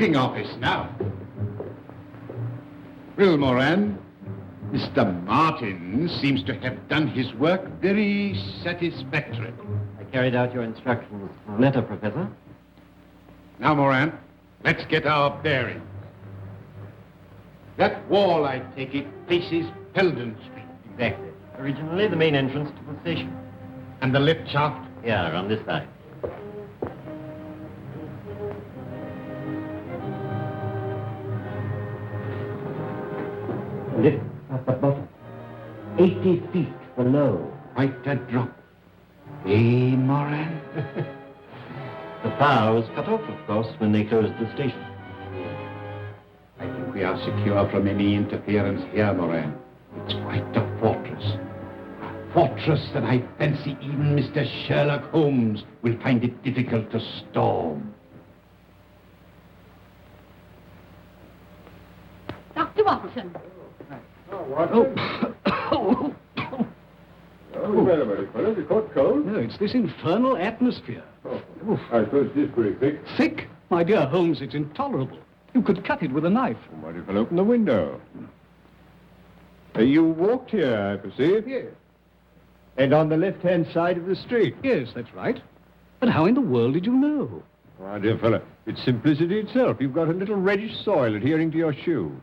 booking office now. Well, Moran, Mr. Martin seems to have done his work very satisfactorily. I carried out your instructions to the letter, Professor. Now, Moran, let's get our bearings. That wall, I take it, faces Peldon Street. Exactly. Originally the main entrance to the station. And the lift shaft? Yeah, on this side. Lift at the bottom. 80 feet below. Quite a drop. Eh, Moran? The power was cut off, of course, when they closed the station. I think we are secure from any interference here, Moran. It's quite a fortress. A fortress that I fancy even Mr. Sherlock Holmes will find it difficult to storm. Dr. Watson. Oh, well, my fellow, you caught cold? No, it's this infernal atmosphere. Oh, I suppose it is pretty thick. Thick? My dear Holmes, it's intolerable. You could cut it with a knife. Might if I'll open the window. You walked here, I perceive. Yes. And on the left-hand side of the street. Yes, that's right. But how in the world did you know? My dear fellow, it's simplicity itself. You've got a little reddish soil adhering to your shoe.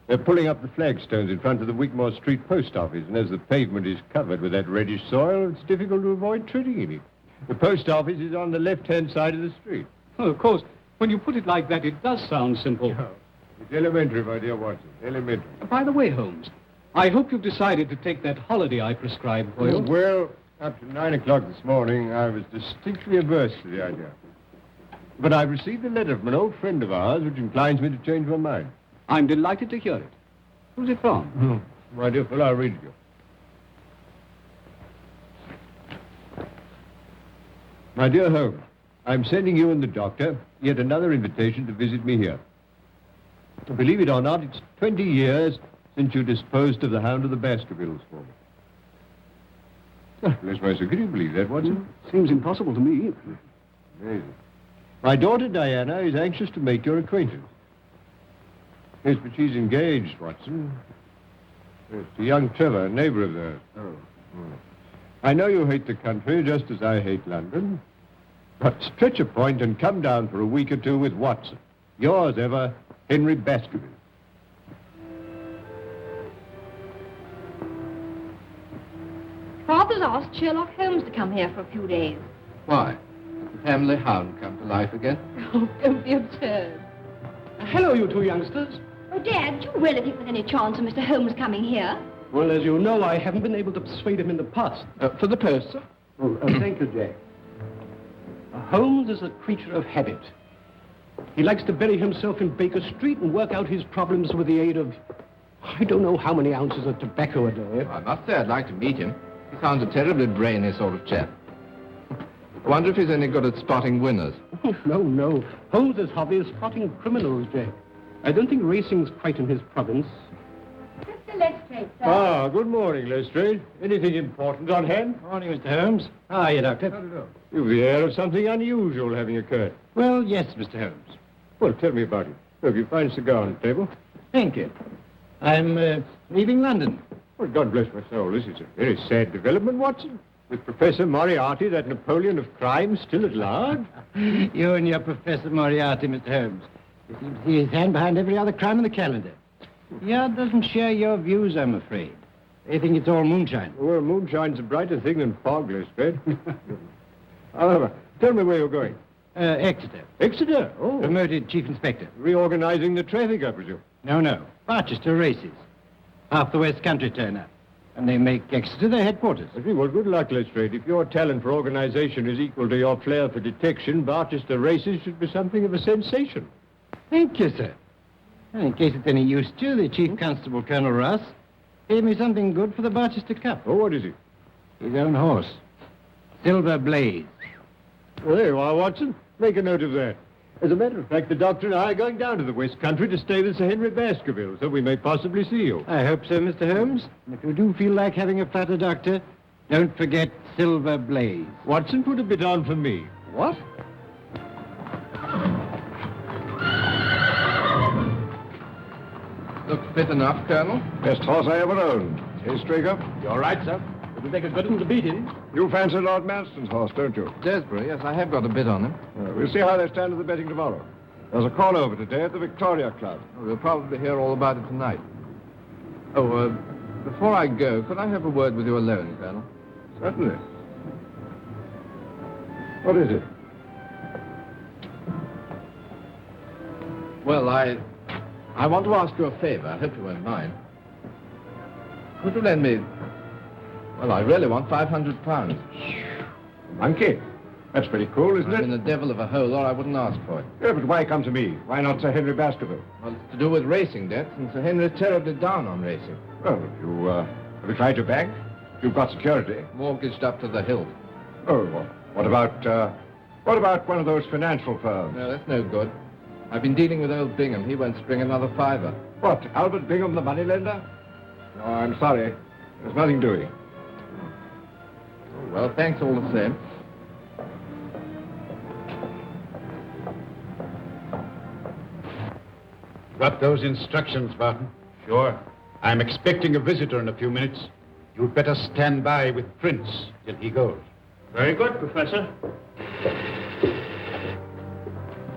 They're pulling up the flagstones in front of the Wigmore Street post office, and as the pavement is covered with that reddish soil, it's difficult to avoid treading in it. The post office is on the left-hand side of the street. Oh, of course, when you put it like that, it does sound simple. It's elementary, my dear Watson. Elementary. By the way, Holmes, I hope you've decided to take that holiday I prescribed for you. Well, up to 9 o'clock this morning, I was distinctly averse to the idea. But I've received a letter from an old friend of ours which inclines me to change my mind. I'm delighted to hear it. Who's it from? My dear fellow, I'll read it you. My dear Holmes, I'm sending you and the doctor yet another invitation to visit me here. Believe it or not, it's 20 years since you disposed of the hound of the Baskervilles for me. Oh, bless my soul, can you believe that, Watson? Seems impossible to me. Amazing. My daughter, Diana, is anxious to make your acquaintance. Yes, but she's engaged, Watson. Yes, to young Trevor, a neighbor of theirs. Oh. I know you hate the country just as I hate London. But stretch a point and come down for a week or two with Watson. Yours ever, Henry Baskerville. Father's asked Sherlock Holmes to come here for a few days. Why? Has the family hound come to life again? Oh, don't be absurd. Hello, you two youngsters. Oh, Dad, do you really think there's any chance of Mr. Holmes coming here? Well, as you know, I haven't been able to persuade him in the past. For the post, sir? Thank you, Jack. Holmes is a creature of habit. He likes to bury himself in Baker Street and work out his problems with the aid of, I don't know how many ounces of tobacco a day. I must say I'd like to meet him. He sounds a terribly brainy sort of chap. I wonder if he's any good at spotting winners. Oh, no. Holmes's hobby is spotting criminals, Jack. I don't think racing's quite in his province. Mr. Lestrade, sir. Ah, good morning, Lestrade. Anything important on hand? Morning, Mr. Holmes. How are you, Doctor? You've the air of something unusual having occurred. Well, yes, Mr. Holmes. Well, tell me about it. Look, you find a cigar on the table. Thank you. I'm leaving London. Well, God bless my soul. This is a very sad development, Watson. With Professor Moriarty, that Napoleon of crime, still at large. You and your Professor Moriarty, Mr. Holmes. You seem to see his hand behind every other crime in the calendar. Yard doesn't share your views, I'm afraid. They think it's all moonshine. Well, moonshine's a brighter thing than fog, Lestrade. However, tell me where you're going. Exeter. Exeter? Oh. Promoted Chief Inspector. Reorganizing the traffic, I presume. No. Barchester races. Half the West Country turn up. And they make Exeter their headquarters. I see. Well, good luck, Lestrade. If your talent for organization is equal to your flair for detection, Barchester races should be something of a sensation. Thank you, sir. Well, in case it's any use to you, the Chief Constable, Colonel Ross, gave me something good for the Barchester Cup. Oh, what is it? His own horse. Silver Blaze. Well, there you are, Watson. Make a note of that. As a matter of fact, the doctor and I are going down to the West Country to stay with Sir Henry Baskerville, so we may possibly see you. I hope so, Mr. Holmes. And if you do feel like having a flatter, Doctor, don't forget Silver Blaze. Watson, put a bit on for me. What? Looks fit enough, Colonel. Best horse I ever owned. Hey, Straker, You're right, sir. It would make a good one to beat him. you fancy Lord Manston's horse, don't you? Desborough, yes, I have got a bid on him. We'll see how they stand at the betting tomorrow. There's a call over today at the Victoria Club. We'll probably hear all about it tonight. Oh, before I go, could I have a word with you alone, Colonel? Certainly. What is it? Well, I want to ask you a favor. I hope you won't mind. Could you lend me... Well, I really want £500. Monkey. That's pretty cool, isn't I'm in it? a devil of a hole, or I wouldn't ask for it. Yeah, but why come to me? Why not Sir Henry Baskerville? Well, it's to do with racing debts, and Sir Henry's terribly down on racing. Well, have you tried your bank? You've got security. Mortgaged up to the hilt. Oh, well, what about one of those financial firms? No, that's no good. I've been dealing with old Bingham. He won't spring another fiver. What, Albert Bingham, the moneylender? No, I'm sorry. There's nothing doing. Oh, well, thanks all the same. Got those instructions, Barton? Sure. I'm expecting a visitor in a few minutes. You'd better stand by with Prince till he goes. Very good, Professor.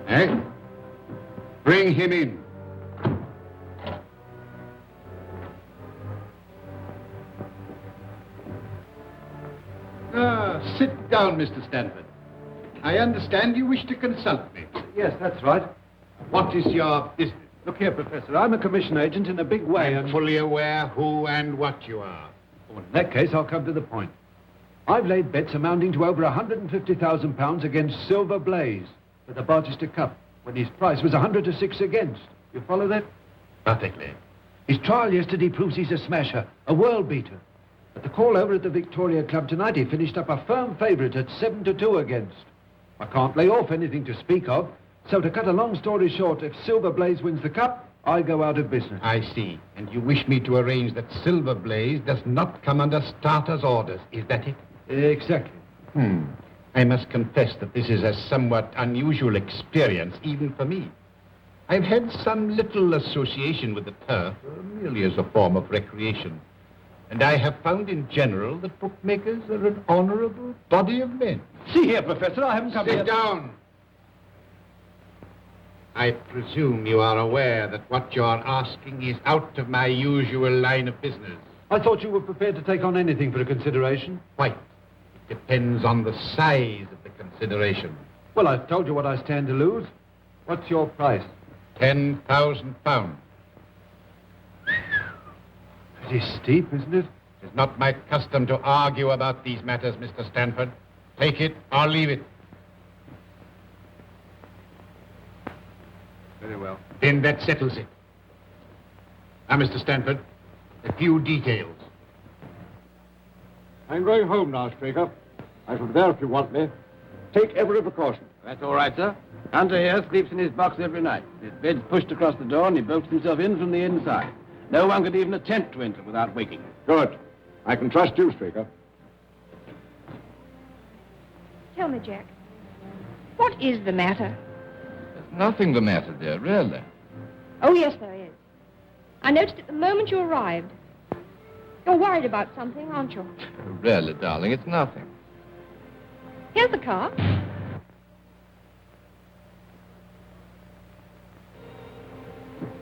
Eh? Bring him in. Sit down, Mr. Stanford. I understand you wish to consult me. Yes, that's right. What is your business? Look here, Professor. I'm a commission agent in a big way, I'm fully aware who and what you are. Well, in that case, I'll come to the point. I've laid bets amounting to over £150,000 against Silver Blaze for the Barchester Cup, when his price was 100 to 6 against. You follow that? Perfectly. His trial yesterday proves he's a smasher, a world beater. At the call over at the Victoria Club tonight, he finished up a firm favourite at 7 to 2 against. I can't lay off anything to speak of, so to cut a long story short, if Silver Blaze wins the cup, I go out of business. I see. And you wish me to arrange that Silver Blaze does not come under starter's orders. Is that it? Exactly. I must confess that this is a somewhat unusual experience, even for me. I've had some little association with the turf, merely as a form of recreation. And I have found in general that bookmakers are an honorable body of men. See here, Professor, I haven't come here... Sit down. I presume you are aware that what you're asking is out of my usual line of business. I thought you were prepared to take on anything for a consideration. Quite. It depends on the size of the consideration. Well, I've told you what I stand to lose. What's your price? £10,000. Pretty steep, isn't it? It's not my custom to argue about these matters, Mr. Stanford. Take it or leave it. Very well. Then that settles it. Now, Mr. Stanford, a few details. I'm going home now, Straker. I shall be there if you want me. Take every precaution. That's all right, sir. Hunter here sleeps in his box every night. His bed's pushed across the door and he bolts himself in from the inside. No one could even attempt to enter without waking him. Good. I can trust you, Straker. Tell me, Jack, what is the matter? There's nothing the matter, dear, really. Oh, yes, there is. I noticed it the moment you arrived. You're worried about something, aren't you? Really, darling, it's nothing. Here's the car.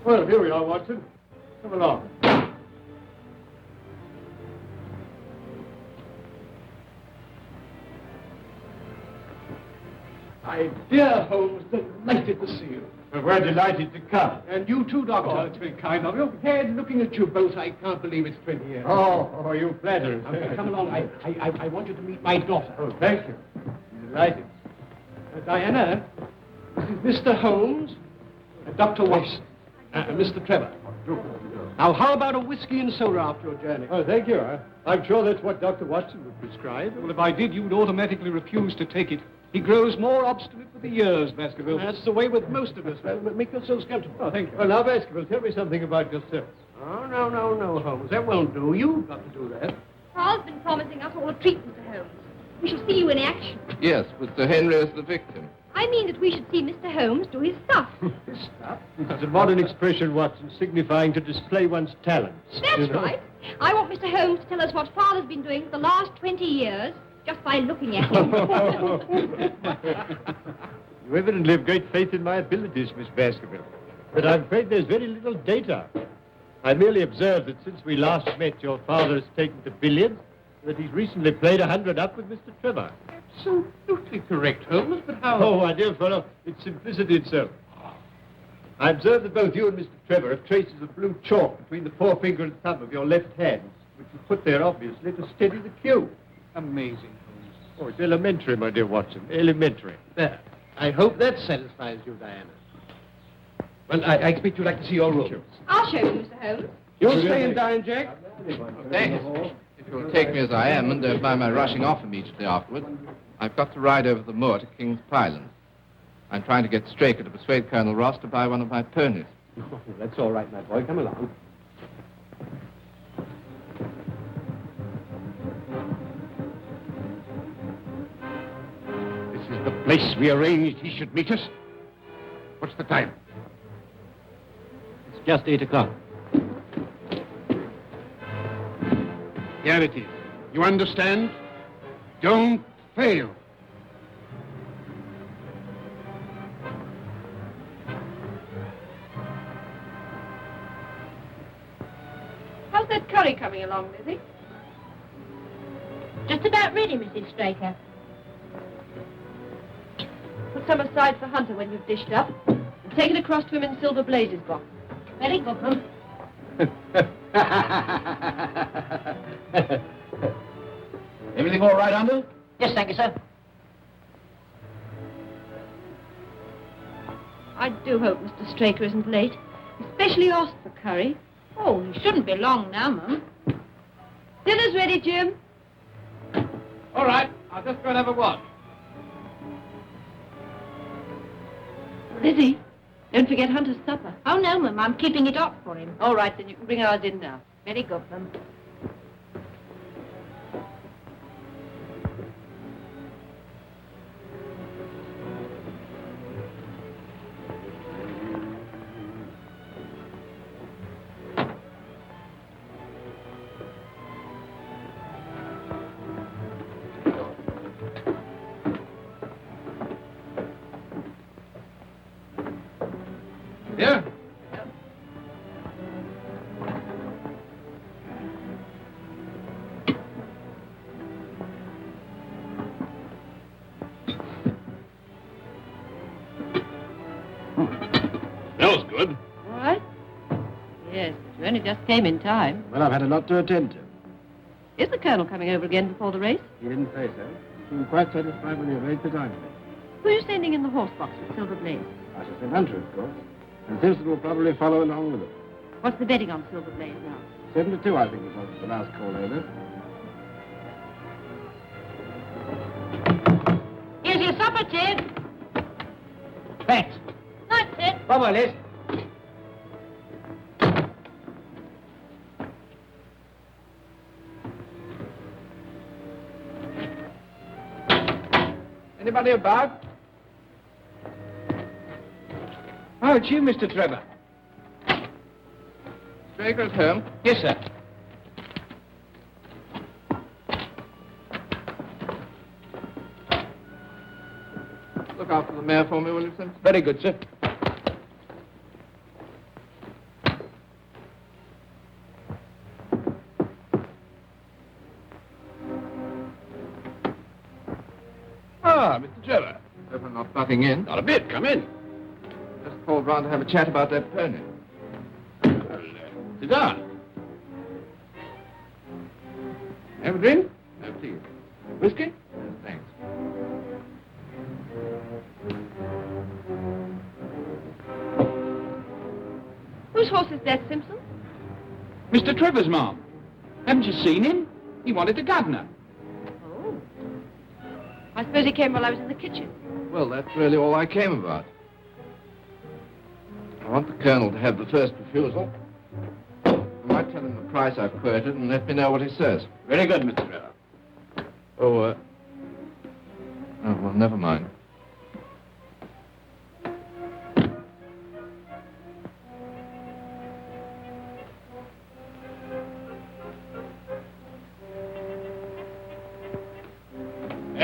Well, here we are, Watson. Come along. My dear Holmes, delighted to see you. Well, we're delighted to come. And you too, Doctor. Oh, it's very kind of you. Head, looking at you both, I can't believe it's 20 years. Oh, you flatter us. Okay, come along. I want you to meet my daughter. Oh, thank you. Delighted. Diana, this is Mr. Holmes and Dr. Watson. Mr. Trevor. Now, how about a whiskey and soda after your journey? Oh, thank you. I'm sure that's what Dr. Watson would prescribe. Well, if I did, you'd automatically refuse to take it. He grows more obstinate with the years, Baskerville. That's the way with most of us. Well, make yourselves comfortable. Oh, thank you. Well, now, Baskerville, tell me something about yourself. Oh, no, Holmes. That won't do. You've got to do that. Carl's been promising us all a treat, Mr. Holmes. We shall see you in action. Yes, with Sir Henry as the victim. I mean that we should see Mr. Holmes do his stuff. It's a modern expression, Watson, signifying to display one's talents. That's right. I want Mr. Holmes to tell us what Father's been doing for the last 20 years, just by looking at him. You evidently have great faith in my abilities, Miss Baskerville. But I'm afraid there's very little data. I merely observed that since we last met, your father has taken to billiards, that he's recently played 100 up with Mr. Trevor. Absolutely correct, Holmes, but how... Oh, my dear fellow, it's simplicity itself. I observed that both you and Mr. Trevor have traces of blue chalk between the forefinger and thumb of your left hand, which you put there, obviously, to steady the cue. Amazing, Holmes. Oh, it's elementary, my dear Watson, elementary. There. I hope that satisfies you, Diana. Well, I expect you'd like to see your room. I'll show you, Mr. Holmes. You'll stay and dine, Jack? Thanks. If you'll take me as I am and don't mind my rushing off immediately afterward, I've got to ride over the moor to King's Pyland. I'm trying to get Straker to persuade Colonel Ross to buy one of my ponies. Oh, that's all right, my boy. Come along. This is the place we arranged he should meet us. What's the time? It's just 8 o'clock. Here it is. You understand? Don't fail. How's that curry coming along, Lizzie? Just about ready, Mrs. Straker. Put some aside for Hunter when you've dished up. And take it across to him in Silver Blaze's box. Very good, ma'am. Everything all right, Hunter? Yes, thank you, sir. I do hope Mr. Straker isn't late. Especially asked for curry. Oh, he shouldn't be long now, ma'am. Dinner's ready, Jim. All right. I'll just go and have a watch. Lizzie, don't forget Hunter's supper. Oh, no, ma'am, I'm keeping it up for him. All right, then you can bring ours in now. Very good, ma'am. Yeah? Smells good. All right? Yes, but you only just came in time. Well, I've had a lot to attend to. Is the Colonel coming over again before the race? He didn't say so. He was quite satisfied when he arranged the time for me. Who are you sending in the horse box with Silver Blaze? I shall send Hunter, of course. And Simpson will probably follow along with it. What's the betting on Silver Blaze now? 7-2, I think, was the last call over. Here's your supper, Ted. Thanks. Night, Ted. Bye-bye, Liz. Anybody about? Oh, it's you, Mr. Trevor. Straker at home? Yes, sir. Look after the mare for me, will you, Simpson? Very good, sir. Ah, Mr. Trevor. Hope I'm not butting in. Not a bit. Come in. Just called round to have a chat about that pony. Well, sit down. Have a drink? No, please. Whiskey? Yes, thanks. Whose horse is that, Simpson? Mr. Trevor's, ma'am. Haven't you seen him? He wanted a gardener. Oh. I suppose he came while I was in the kitchen. Well, that's really all I came about. I want the Colonel to have the first refusal. I might tell him the price I've quoted and let me know what he says. Very good, Mr. Trevor. Oh, well, never mind.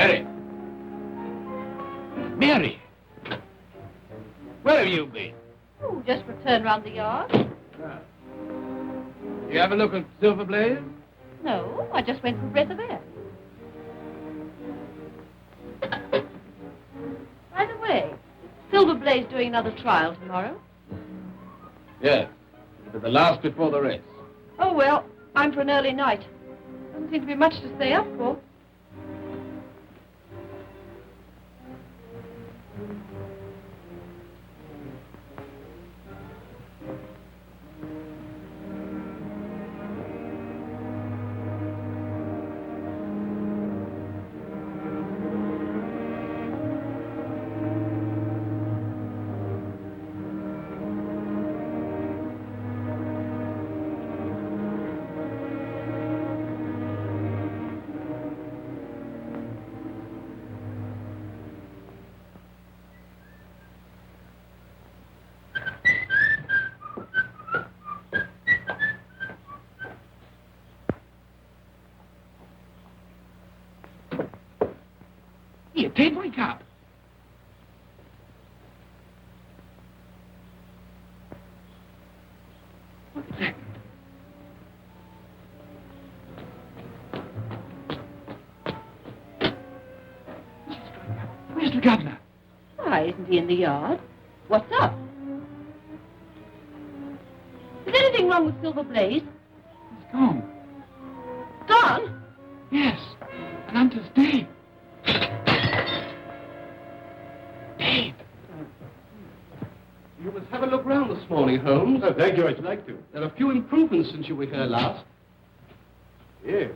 Mary. Mary. Where have you been? Oh, just returned round the yard. You have a look at Silver Blaze? No, I just went for a breath of air. By the way, Silver Blaze doing another trial tomorrow? Yes. It'll be the last before the race. Oh, well, I'm for an early night. Doesn't seem to be much to stay up for. Here, Ted, wake up. What is that? Where's the governor? Why, isn't he in the yard? What's up? Is anything wrong with Silver Blaze? He's gone. Gone? Yes. And Hunter's dead. Dead. You must have a look round this morning, Holmes. Oh, thank you. I'd like to. There are a few improvements since you were here last. Yes.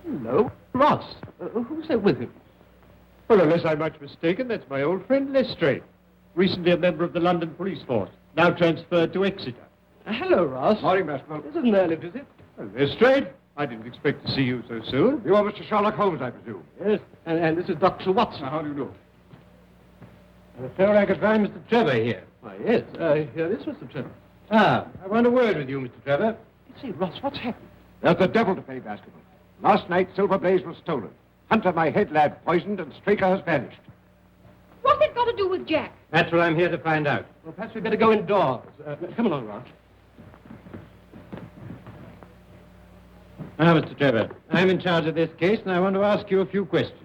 Hello, Ross. Who's there with him? Well, unless I'm much mistaken, that's my old friend Lestrade. Recently a member of the London police force, now transferred to Exeter. Hello, Ross. Morning, Baskervilles. This is an early visit. Well, Lestrade, I didn't expect to see you so soon. You are Mr. Sherlock Holmes, I presume. Yes, and this is Dr. Watson. How do you do? I felt I could find Mr. Trevor here. Why, yes, here is Mr. Trevor. Ah, I want a word with you, Mr. Trevor. Say, Ross, what's happened? There's the devil to pay, Baskervilles. Last night, Silver Blaze was stolen. Hunter, my head lad, poisoned, and Straker has vanished. What's it got to do with Jack? That's what I'm here to find out. Well, perhaps we'd better go indoors. Come along, Ross. Now, Mr. Trevor, I'm in charge of this case, and I want to ask you a few questions.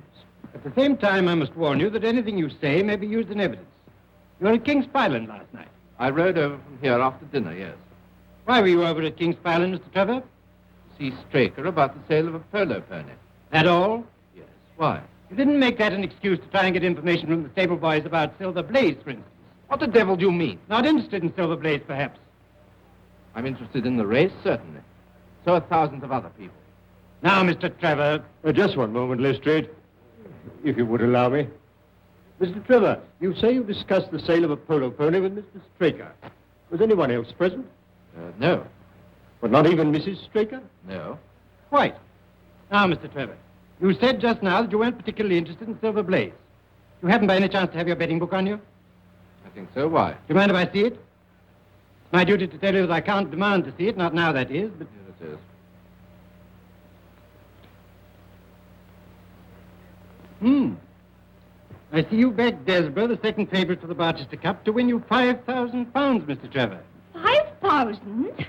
At the same time, I must warn you that anything you say may be used in evidence. You were at King's Pyland last night. I rode over from here after dinner, yes. Why were you over at King's Pyland, Mr. Trevor? See Straker about the sale of a polo pony. At all? Yes. Why? You didn't make that an excuse to try and get information from the stable boys about Silver Blaze, for instance. What the devil do you mean? Not interested in Silver Blaze, perhaps. I'm interested in the race, certainly. So are thousands of other people. Now, Mr. Trevor. Just one moment, Lestrade, if you would allow me. Mr. Trevor, you say you discussed the sale of a polo pony with Mr. Straker. Was anyone else present? No. But not even Mrs. Straker? No. Quite. Now, Mr. Trevor, you said just now that you weren't particularly interested in Silver Blaze. You happen by any chance to have your betting book on you? I think so. Why? Do you mind if I see it? It's my duty to tell you that I can't demand to see it, not now, that is, but... Here it is. I see you backed Desborough, the second favourite for the Barchester Cup, to win you £5,000, Mr. Trevor. 5,000?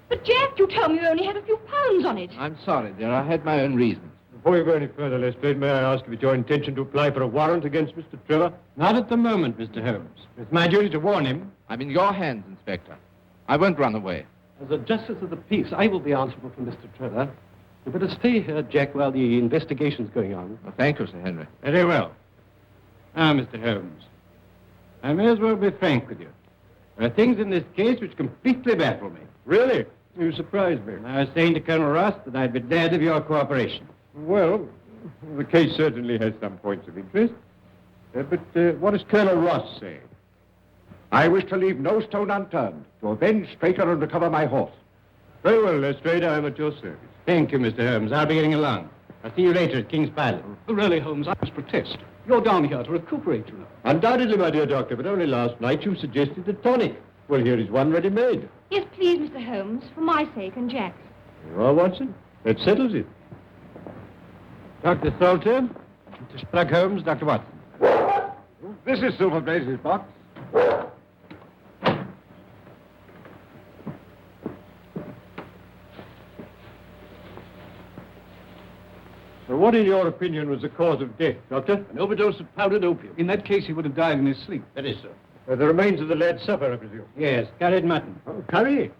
But, Jack, you told me you only had a few pounds on it. I'm sorry, dear. I had my own reasons. Before you go any further, Lestrade, may I ask if it's your intention to apply for a warrant against Mr. Trevor? Not at the moment, Mr. Holmes. It's my duty to warn him. I'm in your hands, Inspector. I won't run away. As a justice of the peace, I will be answerable for Mr. Trevor. You better stay here, Jack, while the investigation's going on. Well, thank you, Sir Henry. Very well. Now, Mr. Holmes, I may as well be frank with you. There are things in this case which completely baffle me. Really? You surprised me. I was saying to Colonel Ross that I'd be glad of your cooperation. Well, the case certainly has some points of interest. But what does Colonel Ross say? I wish to leave no stone unturned to avenge Straker and recover my horse. Very well, Lestrade, I am at your service. Thank you, Mr. Holmes. I'll be getting along. I'll see you later at King's Palace. Really, Holmes, I must protest. You're down here to recuperate, you know. Undoubtedly, my dear doctor, but only last night you suggested a tonic. Well, here is one ready-made. Yes, please, Mr. Holmes, for my sake and Jack's. You are, Watson. That settles it. Dr. Salter, Mr. Spragg Holmes, Dr. Watson. This is Silver Blaze's box. So what, in your opinion, was the cause of death, Doctor? An overdose of powdered opium. In that case, he would have died in his sleep. That is so. The remains of the lad's supper, I presume? Yes, curried mutton. Oh, curry?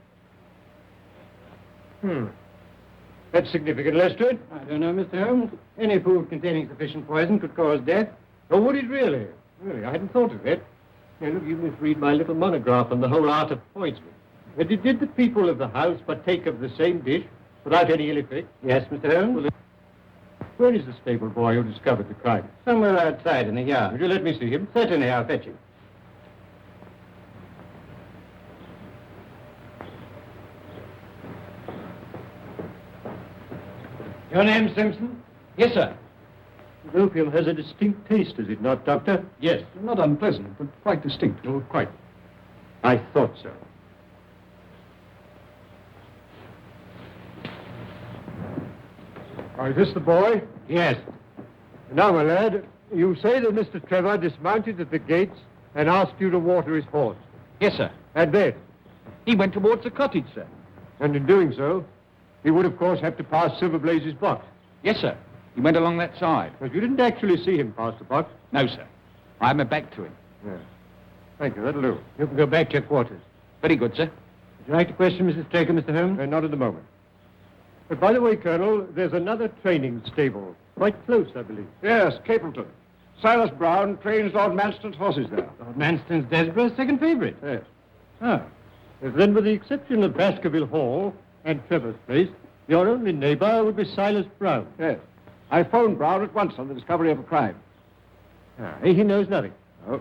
That's significant, Lestrade. I don't know, Mr. Holmes. Any food containing sufficient poison could cause death. Oh, would it really? Really, I hadn't thought of that. Now, look, you must read my little monograph on the whole art of poisoning. Did the people of the house partake of the same dish without any ill effect? Yes, Mr. Holmes. Where is the stable boy who discovered the crime? Somewhere outside in the yard. Would you let me see him? Certainly, I'll fetch him. Your name, Simpson? Yes, sir. The opium has a distinct taste, does it not, Doctor? Yes. Not unpleasant, but quite distinct. Oh, quite. I thought so. Oh, is this the boy? Yes. Now, my lad, you say that Mr. Trevor dismounted at the gates and asked you to water his horse. Yes, sir. And then? He went towards the cottage, sir. And in doing so, he would, of course, have to pass Silver Blaze's box. Yes, sir. He went along that side. But you didn't actually see him pass the box? No, sir. I had my back to him. Yes. Thank you, that'll do. You can go back to your quarters. Very good, sir. Would you like to question Mrs. Straker, Mr. Holmes? Not at the moment. But by the way, Colonel, there's another training stable. Quite close, I believe. Yes, Capleton. Silas Brown trains Lord Manston's horses there. Lord Manston's Desborough's second favorite. Yes. Oh. Then, with the exception of Baskerville Hall and Trevor's place, your only neighbor would be Silas Brown. Yes. I phoned Brown at once on the discovery of a crime. He knows nothing. Oh,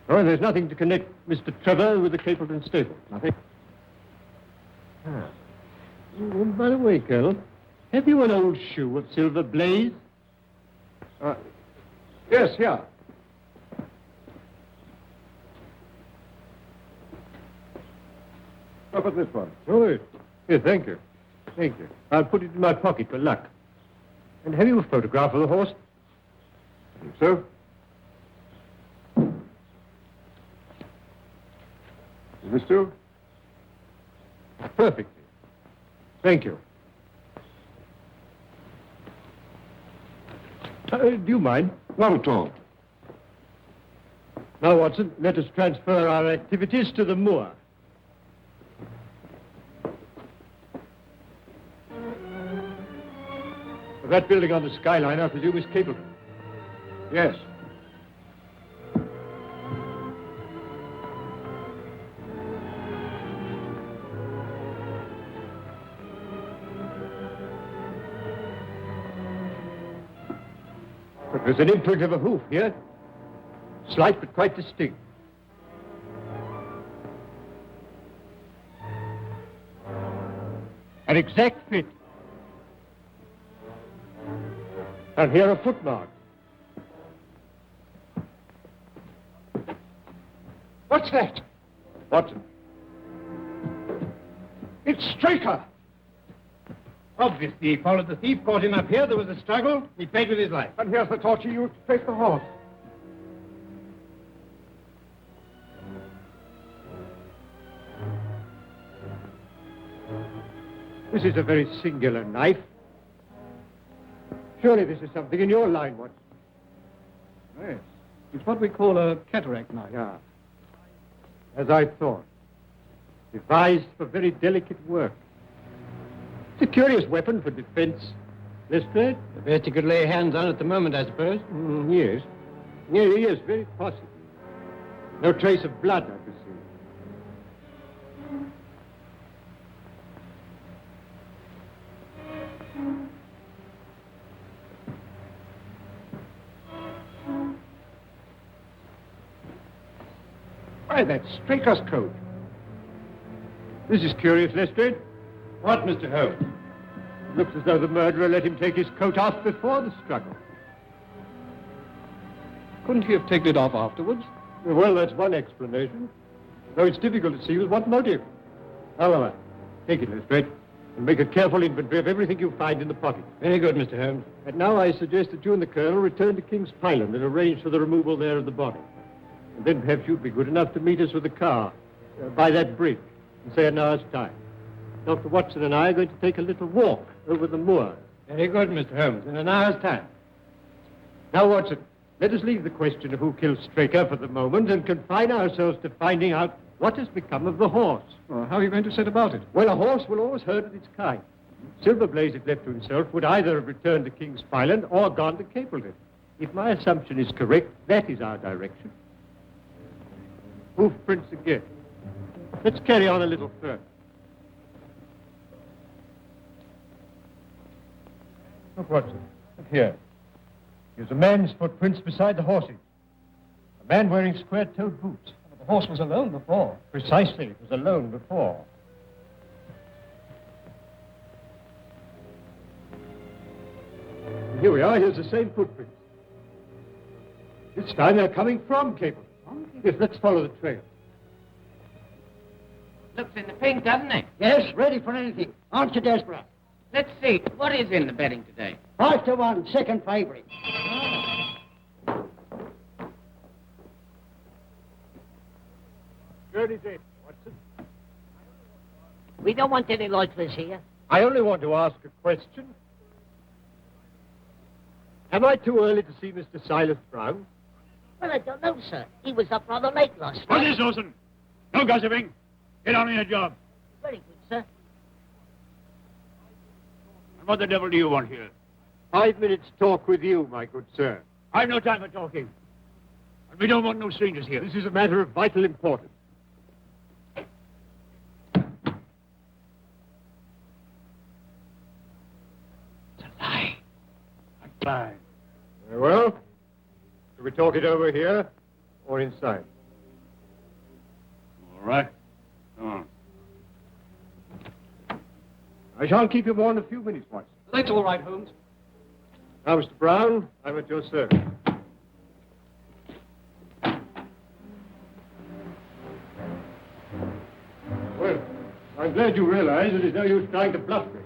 and there's nothing to connect Mr. Trevor with the Capleton stable. Nothing. Oh, by the way, Colonel, have you an old shoe of Silver Blaze? Yes, here. How about this one? Oh, yes, thank you. Thank you. I'll put it in my pocket for luck. And have you a photograph of the horse? I think so. Is this too? Perfectly. Thank you. Do you mind? Not at all. Now, Watson, let us transfer our activities to the moor. That building on the skyline, I presume, is Capleton. Yes. But there's an imprint of a hoof here. Slight, but quite distinct. An exact fit. And here are footmarks. What's that? Watson. It's Straker. Obviously, he followed the thief, caught him up here. There was a struggle. He paid with his life. And here's the torch he used to trace the horse. This is a very singular knife. Surely this is something in your line, Watson. Yes. It's what we call a cataract knife. Yeah. As I thought. Devised for very delicate work. It's a curious weapon for defense. Lestrade? The best you could lay hands on at the moment, I suppose. Yes. Yes, very possibly. No trace of blood, I presume. Why, that's Straker's coat. This is curious, Lestrade. What, Mr. Holmes? Looks as though the murderer let him take his coat off before the struggle. Couldn't he have taken it off afterwards? Well, that's one explanation. Though it's difficult to see with what motive. However, take it, Lestrade, and make a careful inventory of everything you find in the pocket. Very good, Mr. Holmes. And now I suggest that you and the Colonel return to King's Pyland and arrange for the removal there of the body. And then perhaps you'd be good enough to meet us with a car by that bridge in, say, an hour's time. Dr. Watson and I are going to take a little walk over the moor. Very good, Mr. Holmes. In an hour's time. Now, Watson, let us leave the question of who killed Straker for the moment and confine ourselves to finding out what has become of the horse. Well, how are you going to set about it? Well, a horse will always herd of its kind. Silverblaze, if left to himself, would either have returned to King's Pyland or gone to Capleton. If my assumption is correct, that is our direction. Hoof prints again. Let's carry on a little further. Look, Watson. Look here. Here's a man's footprints beside the horse's. A man wearing square-toed boots. The horse was alone before. Precisely. It was alone before. And here we are. Here's the same footprints. This time they're coming from Capleton. Yes, let's follow the trail. Looks in the pink, doesn't it? Yes, ready for anything. Aren't you desperate? Let's see. What is in the betting today? 5-1, second favourite. Journey's in, Watson. We don't want any loiterers here. I only want to ask a question. Am I too early to see Mr. Silas Brown? Well, I don't know, sir. He was up rather late last night. What is Dawson? No gossiping. Get on with your job. Very good, sir. And what the devil do you want here? 5 minutes talk with you, my good sir. I've no time for talking. And we don't want no strangers here. This is a matter of vital importance. Bye. Very well. Shall we talk it over here or inside? All right. Come on. I shan't keep you more than a few minutes, Watson. That's all right, Holmes. Now, Mr. Brown, I'm at your service. Well, I'm glad you realize that it's no use trying to bluff me.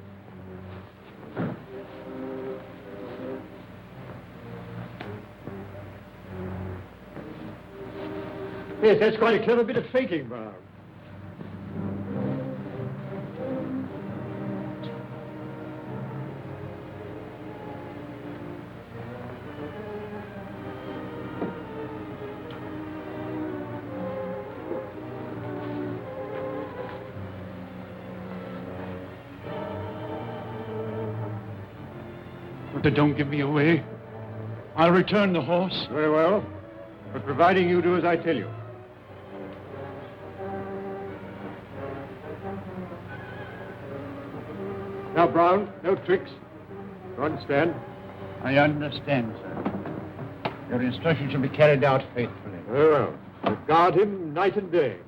Yes, that's quite a clever bit of faking, Brown. But don't give me away. I'll return the horse. Very well. But providing you do as I tell you. Now, Brown, no tricks. You understand? I understand, sir. Your instructions shall be carried out faithfully. Very well. You'll guard him night and day.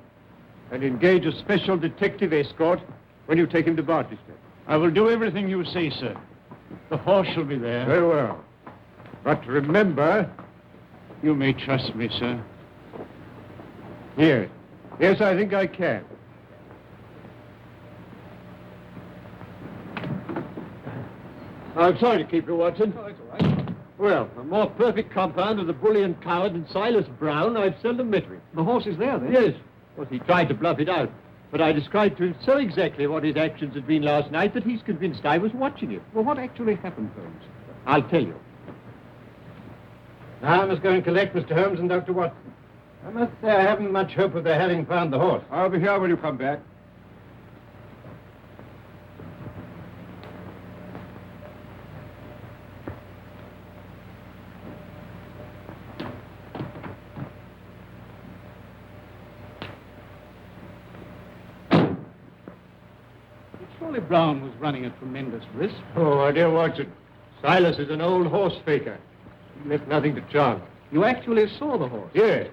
And engage a special detective escort when you take him to Barchester. I will do everything you say, sir. The horse shall be there. Very well. But remember... You may trust me, sir. Yes. Yes, I think I can. I'm sorry to keep you, Watson. Oh, that's all right. Well, a more perfect compound of the bully and coward than Silas Brown I've seldom met with. The horse is there, then? Yes. Well, he tried to bluff it out. But I described to him so exactly what his actions had been last night that he's convinced I was watching him. Well, what actually happened, Holmes? I'll tell you. Now I must go and collect Mr. Holmes and Dr. Watson. I must say I haven't much hope of their having found the horse. I'll be here when you come back. Surely Brown was running a tremendous risk. Oh, my dear Watson, Silas is an old horse faker. He left nothing to chance. You actually saw the horse? Yes.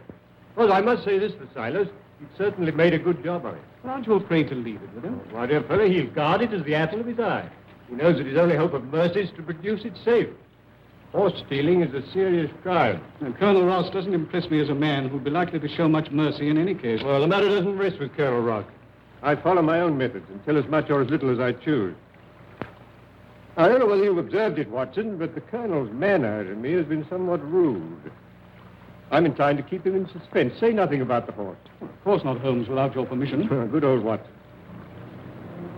Well, I must say this for Silas. He certainly made a good job of it. Well, aren't you afraid to leave it with him? Oh, my dear fellow, he'll guard it as the apple of his eye. He knows that his only hope of mercy is to produce it safe. Horse stealing is a serious crime. And Colonel Ross doesn't impress me as a man who'd be likely to show much mercy in any case. Well, the matter doesn't rest with Colonel Rock. I follow my own methods and tell as much or as little as I choose. I don't know whether you've observed it, Watson, but the Colonel's manner to me has been somewhat rude. I'm inclined to keep him in suspense. Say nothing about the horse. Of course not, Holmes, without your permission. Good old Watson.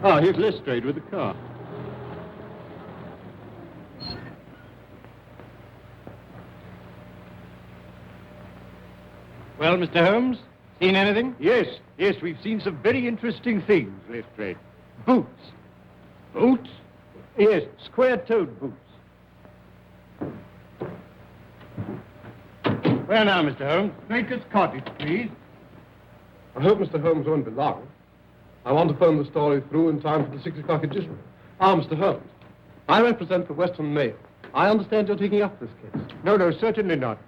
Ah, here's Lestrade with the car. Well, Mr. Holmes, seen anything? Yes, we've seen some very interesting things, Lestrade. Boots. Boots? Yes, square-toed boots. Where now, Mr. Holmes? Baker's Cottage, please. I hope Mr. Holmes won't be long. I want to phone the story through in time for the 6 o'clock edition. Mr. Holmes, I represent the Western Mail. I understand you're taking up this case. No, certainly not.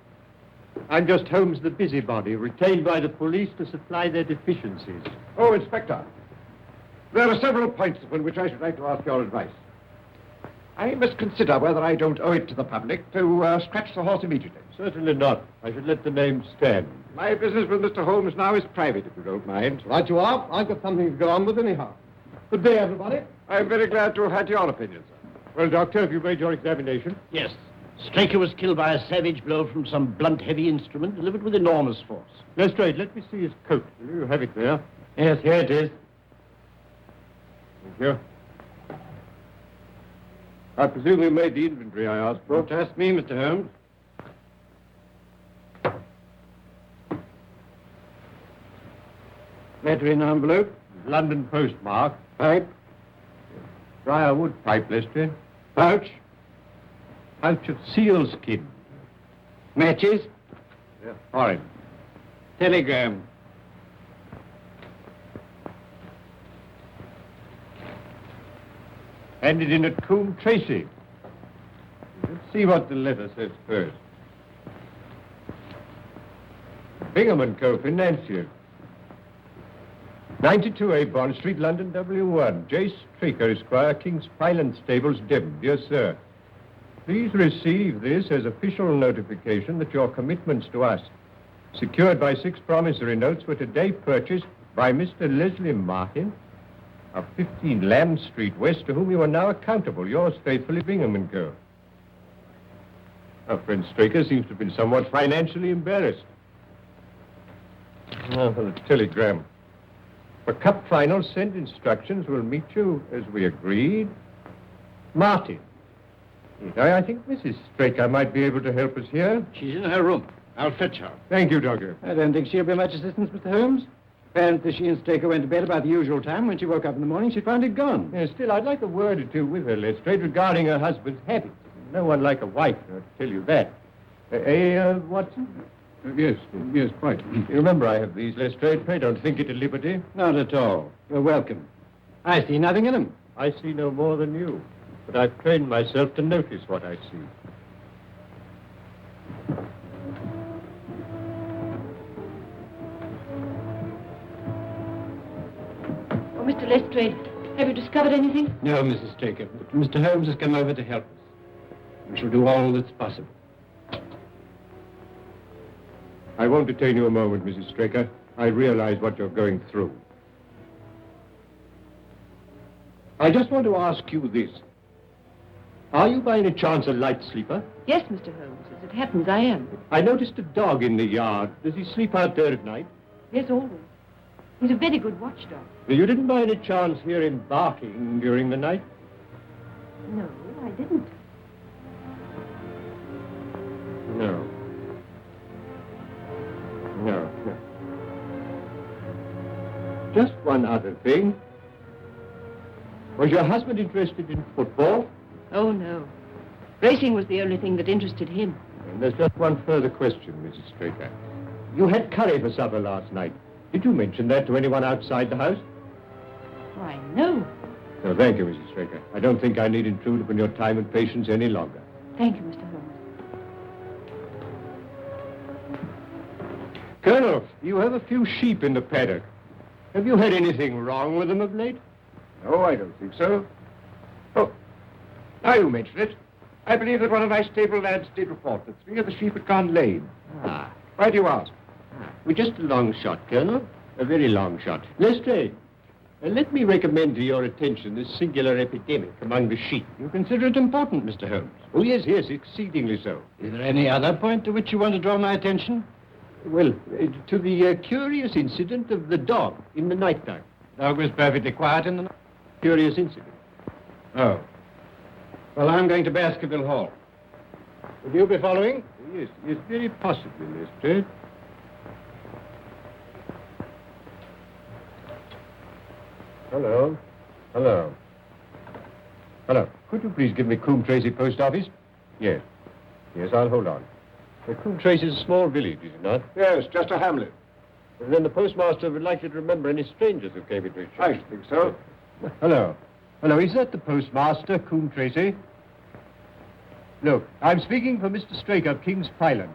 I'm just Holmes the busybody, retained by the police to supply their deficiencies. Oh, Inspector, there are several points upon which I should like to ask your advice. I must consider whether I don't owe it to the public to scratch the horse immediately. Certainly not. I should let the name stand. My business with Mr. Holmes now is private, if you don't mind. Right you are. I've got something to go on with anyhow. Good day, everybody. I'm very glad to have had your opinion, sir. Well, Doctor, have you made your examination? Yes. Straker was killed by a savage blow from some blunt, heavy instrument delivered with enormous force. Lestrade, let me see his coat. Will you have it there? Yes, here it is. Thank you. I presume you made the inventory I asked for. Don't ask me, Mr. Holmes. Letter in envelope. London postmark. Pipe. Briarwood pipe, Lestrade. Pouch. Pouch of sealskin. Matches. Yeah, foreign. Telegram. Handed in at Coombe Tracy. Let's see what the letter says first. Bingham & Co. Financier. 92A Bond Street, London, W1. J. Straker, Esquire, King's Pyland Stables, Devon. Dear Sir, please receive this as official notification that your commitments to us, secured by 6 promissory notes, were today purchased by Mr. Leslie Martin of 15 Lamb Street West, to whom you are now accountable. Yours faithfully, Bingham & Co. Our friend Straker seems to have been somewhat financially embarrassed. Now for the telegram. For Cup Final, send instructions. We'll meet you as we agreed. Martin. I think Mrs. Straker might be able to help us here. She's in her room. I'll fetch her. Thank you, Doctor. I don't think she'll be much assistance, Mr. Holmes. Apparently she and Straker went to bed about the usual time. When she woke up in the morning, she found it gone. Still, I'd like a word or two with her, Lestrade, regarding her husband's habits. No one like a wife to tell you that. Watson? Yes, quite. You remember I have these, Lestrade. Pray don't think it a liberty. Not at all. You're welcome. I see nothing in them. I see no more than you. But I've trained myself to notice what I see. Oh, Mr. Lestrade, have you discovered anything? No, Mrs. Straker. But Mr. Holmes has come over to help us. We shall do all that's possible. I won't detain you a moment, Mrs. Straker. I realize what you're going through. I just want to ask you this. Are you by any chance a light sleeper? Yes, Mr. Holmes. As it happens, I am. I noticed a dog in the yard. Does he sleep out there at night? Yes, always. He's a very good watchdog. You didn't by any chance hear him barking during the night? No, I didn't. No. Just one other thing. Was your husband interested in football? Oh, no. Racing was the only thing that interested him. And there's just one further question, Mrs. Straker. You had curry for supper last night. Did you mention that to anyone outside the house? Why, no. No, thank you, Mrs. Straker. I don't think I need intrude upon your time and patience any longer. Thank you, Mr. Holmes. Colonel, you have a few sheep in the paddock. Have you had anything wrong with them of late? No, I don't think so. Oh, Now you mention it. I believe that one of my stable lads did report that 3 of the sheep had gone lame. Ah. Why do you ask? Well, just a long shot, Colonel. A very long shot. Lestrade, let me recommend to your attention this singular epidemic among the sheep. You consider it important, Mr. Holmes? Oh, yes, yes, exceedingly so. Is there any other point to which you want to draw my attention? Well, to the curious incident of the dog in the night time. Dog was perfectly quiet in the night. Curious incident. Oh. Well, I'm going to Baskerville Hall. Will you be following? Yes, yes, very possibly, Lestrade. Hello. Hello. Hello. Could you please give me Coombe Tracy Post Office? Yes. Yes, I'll hold on. Coombe Tracy is a small village, is it not? Yes, just a hamlet. And then the postmaster would like you to remember any strangers who came into his shop. I should think so. Hello. Hello, is that the postmaster, Coombe Tracy? Look, I'm speaking for Mr. Straker of King's Pyland.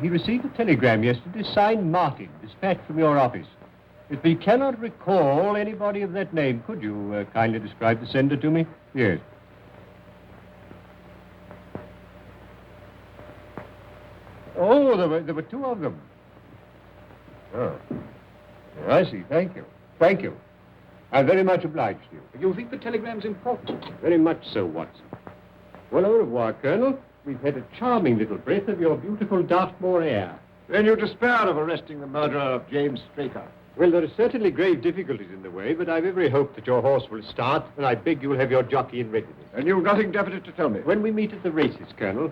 He received a telegram yesterday signed Martin, dispatched from your office. If he cannot recall anybody of that name, could you kindly describe the sender to me? Yes. Oh, there were 2 of them. Oh. Yeah, I see. Thank you. Thank you. I'm very much obliged to you. You think the telegram's important? Very much so, Watson. Well, au revoir, Colonel. We've had a charming little breath of your beautiful Dartmoor air. Then you despair of arresting the murderer of James Straker. Well, there are certainly grave difficulties in the way, but I've every hope that your horse will start, and I beg you'll have your jockey in readiness. And you've nothing definite to tell me? When we meet at the races, Colonel.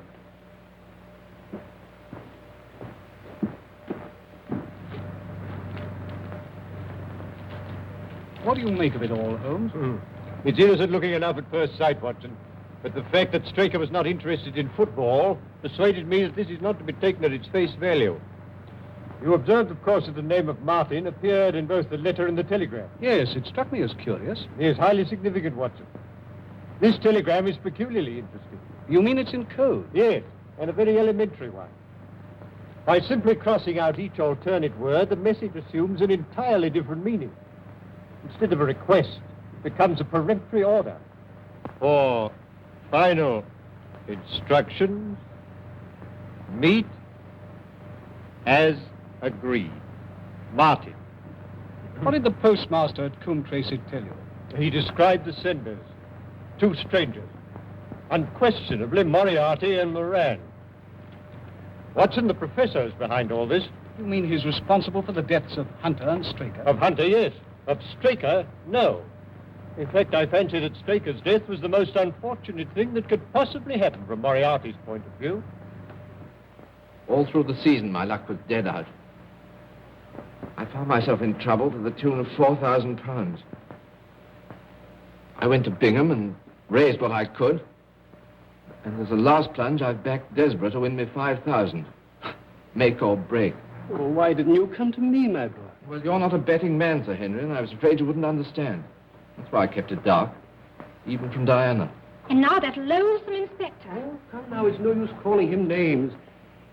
What do you make of it all, Holmes? It's innocent looking enough at first sight, Watson. But the fact that Straker was not interested in football persuaded me that this is not to be taken at its face value. You observed, of course, that the name of Martin appeared in both the letter and the telegram. Yes, it struck me as curious. It is highly significant, Watson. This telegram is peculiarly interesting. You mean it's in code? Yes, and a very elementary one. By simply crossing out each alternate word, the message assumes an entirely different meaning. Instead of a request, it becomes a peremptory order. For final instructions, meet as agreed. Martin. What did the postmaster at Coombe Tracy tell you? He described the senders. 2 strangers. Unquestionably Moriarty and Moran. Watson, the professor, is behind all this. You mean he's responsible for the deaths of Hunter and Straker? Of Hunter, yes. Of Straker, no. In fact, I fancy that Straker's death was the most unfortunate thing that could possibly happen from Moriarty's point of view. All through the season, my luck was dead out. I found myself in trouble to the tune of £4,000. I went to Bingham and raised what I could. And as a last plunge, I've backed Desborough to win me 5,000. Make or break. Well, why didn't you come to me, my boy? Well, you're not a betting man, Sir Henry, and I was afraid you wouldn't understand. That's why I kept it dark, even from Diana. And now that loathsome inspector. Oh, come now, it's no use calling him names.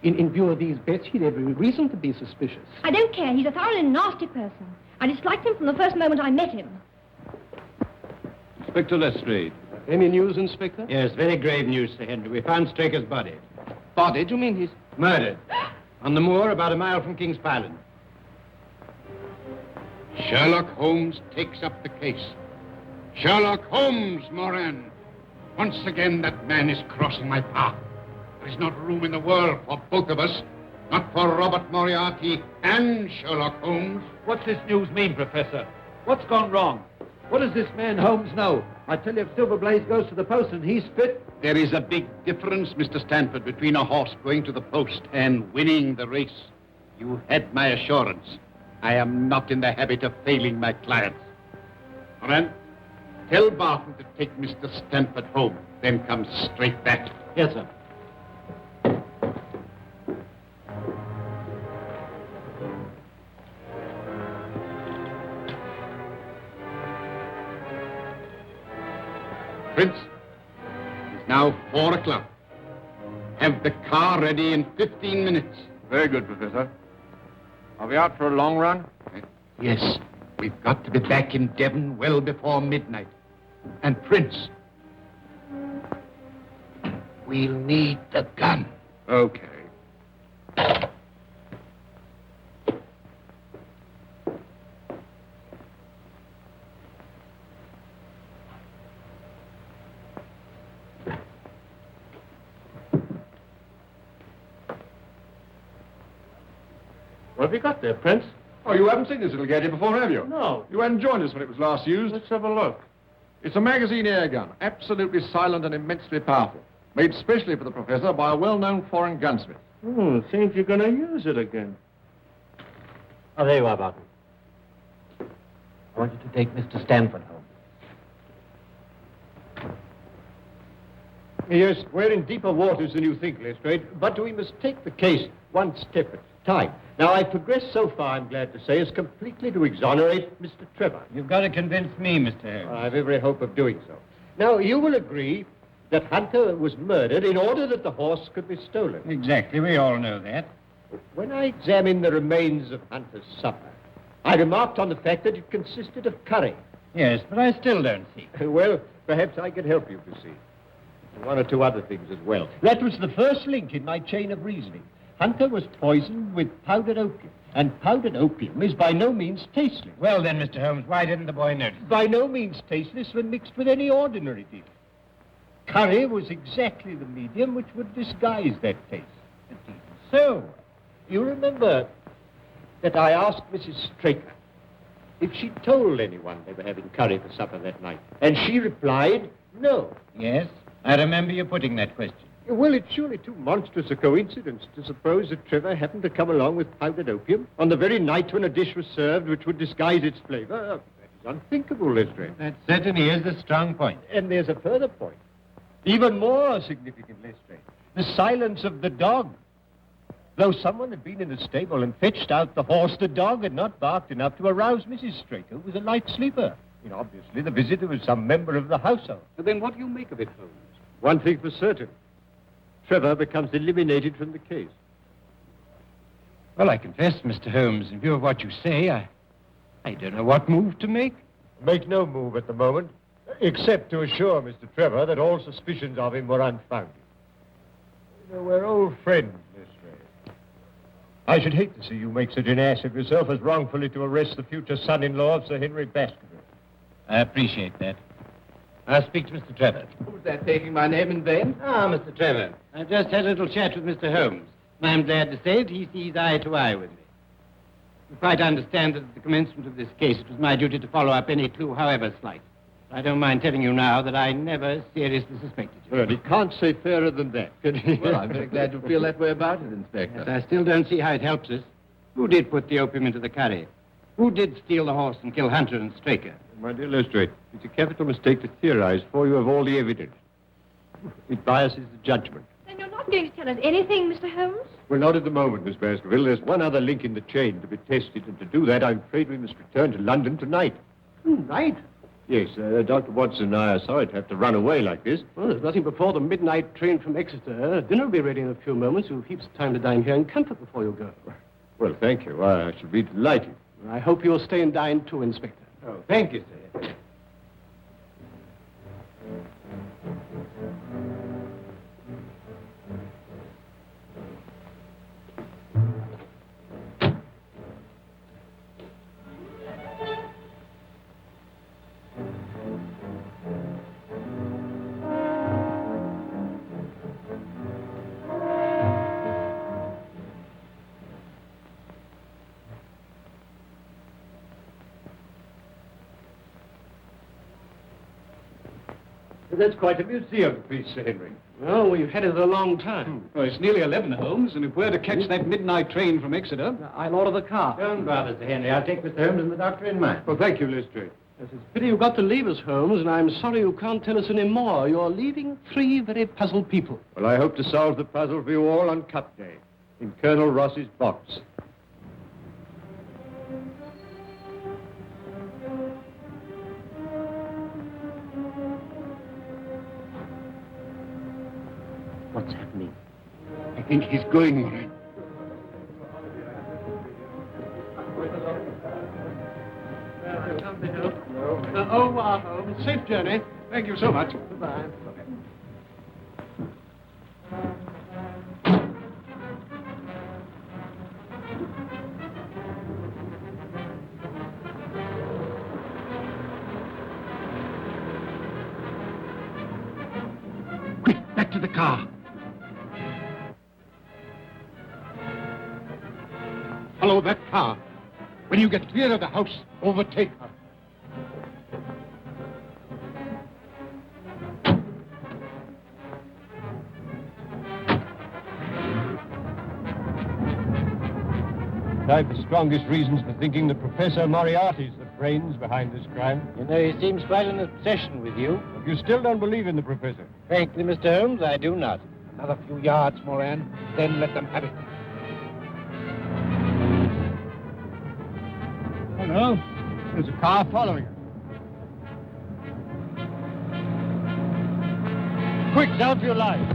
In view of these bets, he'd every reason to be suspicious. I don't care. He's a thoroughly nasty person. I disliked him from the first moment I met him. Inspector Lestrade. Any news, Inspector? Yes, very grave news, Sir Henry. We found Straker's body. Body? Do you mean he's... Murdered. On the moor about a mile from King's Pyland. Sherlock Holmes takes up the case. Sherlock Holmes, Moran. Once again, that man is crossing my path. There is not room in the world for both of us. Not for Robert Moriarty and Sherlock Holmes. What's this news mean, Professor? What's gone wrong? What does this man Holmes know? I tell you, if Silver Blaze goes to the post and he's fit... There is a big difference, Mr. Stanford, between a horse going to the post and winning the race. You had my assurance. I am not in the habit of failing my clients. Moran, tell Barton to take Mr. Stanford home, then come straight back. Yes, sir. Prince, it's now 4 o'clock. Have the car ready in 15 minutes. Very good, Professor. Are we out for a long run? Yes. We've got to be back in Devon well before midnight. And Prince, We'll need the gun. Okay. What have you got there, Prince? Oh, you haven't seen this little gadget before, have you? No. You hadn't joined us when it was last used. Let's have a look. It's a magazine air gun, absolutely silent and immensely powerful. Made specially for the professor by a well-known foreign gunsmith. Seems you're going to use it again. Oh, there you are, Barton. I want you to take Mr. Stanford home. Yes, we're in deeper waters than you think, Lestrade, but we must take the case one step at a time. Now, I've progressed so far, I'm glad to say, as completely to exonerate Mr. Trevor. You've got to convince me, Mr. Holmes. I've every hope of doing so. Now, you will agree that Hunter was murdered in order that the horse could be stolen. Exactly, we all know that. When I examined the remains of Hunter's supper, I remarked on the fact that it consisted of curry. Yes, but I still don't see. Well, perhaps I could help you to see. And one or two other things as well. That was the first link in my chain of reasoning. Hunter was poisoned with powdered opium, and powdered opium is by no means tasteless. Well, then, Mr. Holmes, why didn't the boy notice? By no means tasteless when mixed with any ordinary dish. Curry was exactly the medium which would disguise that taste. So, you remember that I asked Mrs. Straker if she told anyone they were having curry for supper that night, and she replied, no. Yes, I remember you putting that question. Well, it's surely too monstrous a coincidence to suppose that Trevor happened to come along with powdered opium on the very night when a dish was served which would disguise its flavor. That is unthinkable, Lestrade. That certainly is a strong point. And there's a further point, even more significant, Lestrade. The silence of the dog. Though someone had been in the stable and fetched out the horse, the dog had not barked enough to arouse Mrs. Straker, who was a light sleeper. You know, obviously, the visitor was some member of the household. But then what do you make of it, Holmes? One thing for certain. Trevor becomes eliminated from the case. Well, I confess, Mr. Holmes, in view of what you say, I don't know what move to make. Make no move at the moment, except to assure Mr. Trevor that all suspicions of him were unfounded. You know, we're old friends, Lestrade. I should hate to see you make such an ass of yourself as wrongfully to arrest the future son-in-law of Sir Henry Baskerville. I appreciate that. I'll speak to Mr. Trevor. Who's that taking my name in vain? Ah, Mr. Trevor. I just had a little chat with Mr. Holmes. I'm glad to say that he sees eye to eye with me. You quite understand that at the commencement of this case, it was my duty to follow up any clue, however slight. I don't mind telling you now that I never seriously suspected you. Well, he can't say fairer than that, can he? Well, I'm very glad you feel that way about it, Inspector. Yes, I still don't see how it helps us. Who did put the opium into the curry? Who did steal the horse and kill Hunter and Straker? My dear Lestrade, it's a capital mistake to theorize for you of all the evidence. It biases the judgment. Then you're not going to tell us anything, Mr. Holmes? Well, not at the moment, Miss Baskerville. There's one other link in the chain to be tested, and to do that, I'm afraid we must return to London tonight. Tonight? Yes, Dr. Watson and I are sorry to have to run away like this. Well, there's nothing before the midnight train from Exeter. Dinner will be ready in a few moments. You'll have heaps of time to dine here in comfort before you go. Well, thank you. I shall be delighted. I hope you'll stay and dine too, Inspector. Oh, thank you, sir. That's quite a museum piece, Sir Henry. Well, we've had it a long time. Well, it's nearly 11, Holmes, and if we're to catch that midnight train from Exeter... I'll order the car. Don't bother, Sir Henry. I'll take Mr. Holmes and the doctor in mine. Well, thank you, Lestrade. Yes, it's a pity you've got to leave us, Holmes, and I'm sorry you can't tell us any more. You're leaving 3 very puzzled people. Well, I hope to solve the puzzle for you all on Cup Day, in Colonel Ross's box. What's happening? I think he's going, all right. Holmes. Safe journey. Thank you so much. Goodbye. to the car. Follow that car. When you get clear of the house, overtake her. I've the strongest reasons for thinking that Professor Moriarty's the brains behind this crime. You know, he seems quite an obsession with you. But you still don't believe in the Professor? Frankly, Mr. Holmes, I do not. Another few yards, Moran, then let them have it. Oh, no. There's a car following us. Quick, down for your life.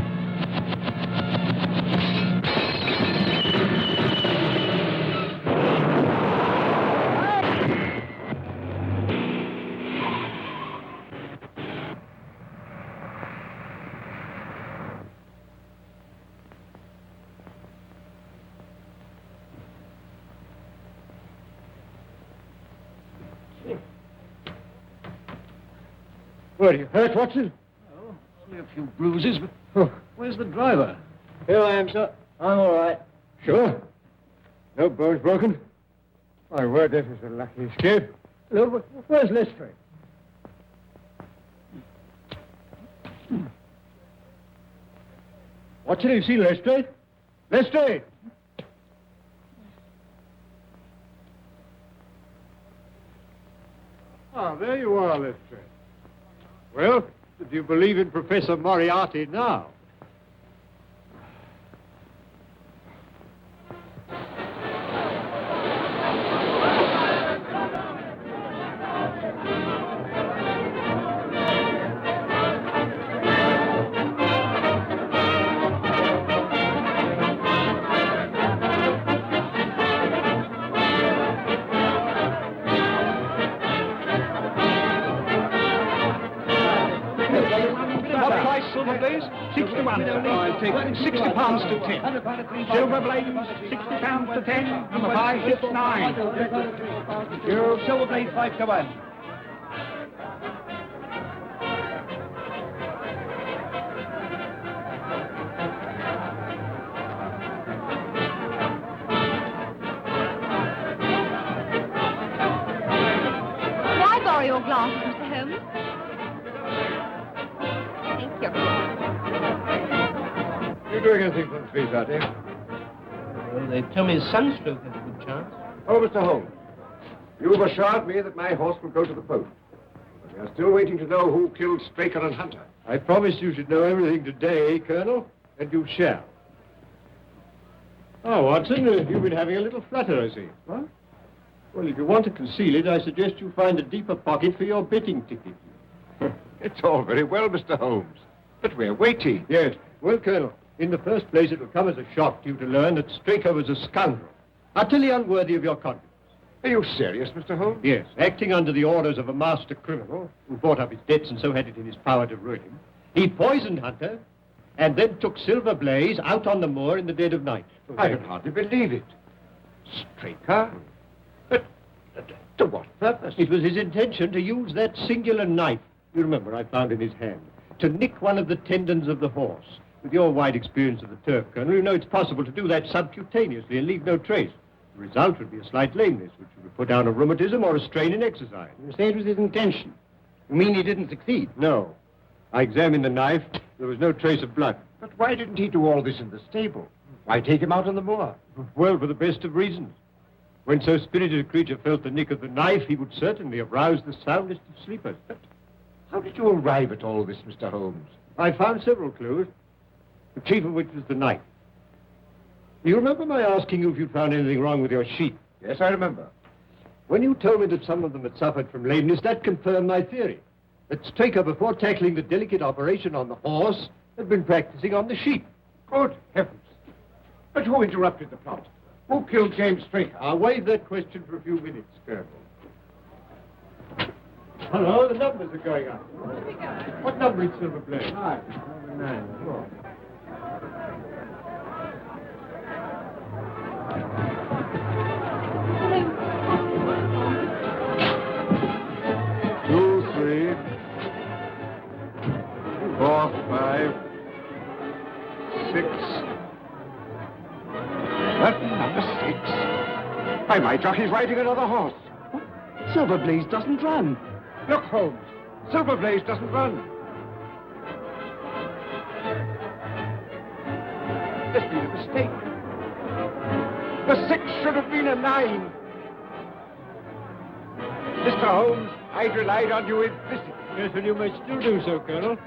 Were you hurt, Watson? Oh, only a few bruises, but where's the driver? Here I am, sir. I'm all right. Sure? No bones broken? My word, this is a lucky escape. Hello, where's Lestrade? Watson, have you seen Lestrade? Lestrade! Ah, there you are, Lestrade. Well, do you believe in Professor Moriarty now? Silver Blaze, 61. I'll take 60 pounds to 10. Silver Blaze, 60 pounds to 10. Number 5 hits 9. You Silver Blaze 5 to 1. May I borrow your glasses, Mr. Holmes? You doing anything for the police out here? Well, they tell me sunstroke has a good chance. Oh, Mr. Holmes, you've assured me that my horse will go to the post. But we are still waiting to know who killed Straker and Hunter. I promised you should know everything today, Colonel, and you shall. Oh, Watson, you've been having a little flutter, I see. What? Well, if you want to conceal it, I suggest you find a deeper pocket for your betting ticket. It's all very well, Mr. Holmes, but we're waiting. Yes. Well, Colonel, in the first place, it will come as a shock to you to learn that Straker was a scoundrel, utterly unworthy of your confidence. Are you serious, Mr. Holmes? Yes, acting under the orders of a master criminal who bought up his debts and so had it in his power to ruin him, he poisoned Hunter and then took Silver Blaze out on the moor in the dead of night. I can hardly believe it. Straker? But to what purpose? It was his intention to use that singular knife, you remember I found in his hand, to nick one of the tendons of the horse. With your wide experience of the turf, Colonel, you know it's possible to do that subcutaneously and leave no trace. The result would be a slight lameness, which would put down a rheumatism or a strain in exercise. You say it was his intention. You mean he didn't succeed? No. I examined the knife. There was no trace of blood. But why didn't he do all this in the stable? Why take him out on the moor? Well, for the best of reasons. When so spirited a creature felt the nick of the knife, he would certainly have roused the soundest of sleepers. But how did you arrive at all this, Mr. Holmes? I found several clues, the chief of which was the knife. You remember my asking you if you'd found anything wrong with your sheep? Yes, I remember. When you told me that some of them had suffered from lameness, that confirmed my theory. That Straker, before tackling the delicate operation on the horse, had been practicing on the sheep. Good heavens. But who interrupted the plot? Who killed James Straker? I'll waive that question for a few minutes, Colonel. Hello, the numbers are going up. What number is Silver Blaze? 9. 9. 2, 3, 4, 5, Why, my jockey's riding another horse. Silverblaze doesn't run. Look, Holmes. Silverblaze doesn't run. There's been a mistake. The 6 should have been a 9. Mr. Holmes, I relied on you implicitly. Yes, well, you may still do so, Colonel.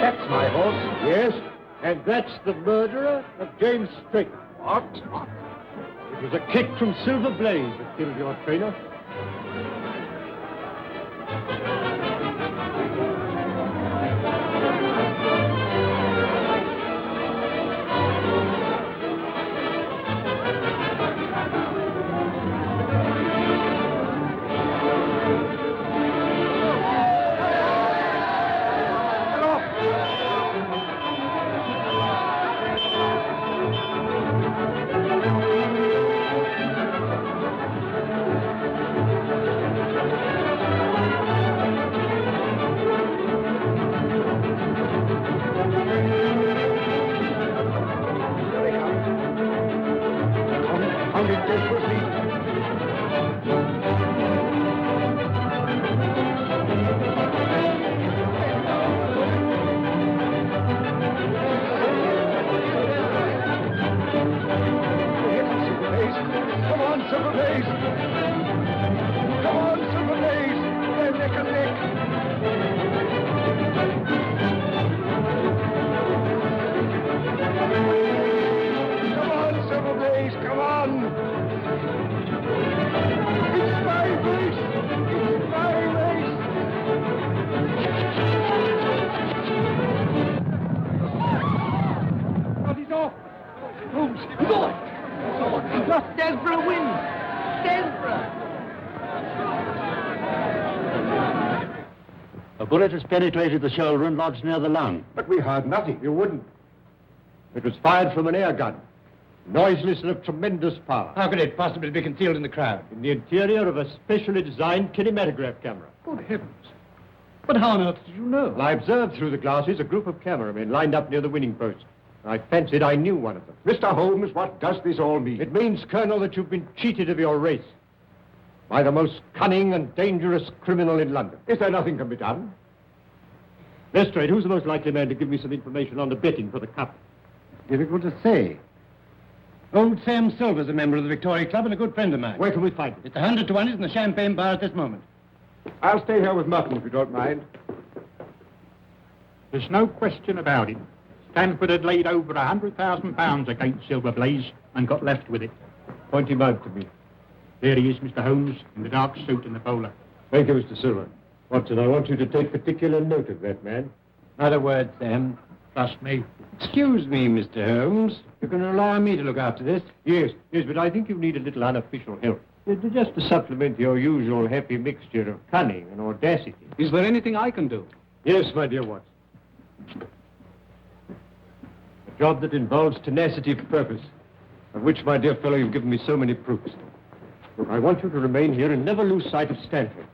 That's my horse. Yes, and that's the murderer of James Straker. What? It was a kick from Silver Blaze that killed your trainer. A bullet has penetrated the shoulder and lodged near the lung. But we heard nothing. You wouldn't. It was fired from an air gun. Noiseless and of tremendous power. How could it possibly be concealed in the crowd? In the interior of a specially designed kinematograph camera. Good heavens. But how on earth did you know? Well, I observed through the glasses a group of cameramen lined up near the winning post. I fancied I knew one of them. Mr. Holmes, what does this all mean? It means, Colonel, that you've been cheated of your race by the most cunning and dangerous criminal in London. Is there nothing can be done? Lestrade, who's the most likely man to give me some information on the betting for the cup? Difficult to say. Old Sam Silver's a member of the Victoria Club and a good friend of mine. Where can we find him? It's 100 to 1 in the Champagne Bar at this moment. I'll stay here with Merton, if you don't mind. There's no question about it. Stanford had laid over £100,000 against Silverblaze and got left with it. Point him out to me. There he is, Mr. Holmes, in the dark suit and the bowler. Thank you, Mr. Silver. Watson, I want you to take particular note of that man. Other words, Sam. Trust me. Excuse me, Mr. Holmes. You can rely on me to look after this. Yes, but I think you need a little unofficial help. Just to supplement your usual happy mixture of cunning and audacity. Is there anything I can do? Yes, my dear Watson. A job that involves tenacity of purpose, of which, my dear fellow, you've given me so many proofs. Look, I want you to remain here and never lose sight of Stanford.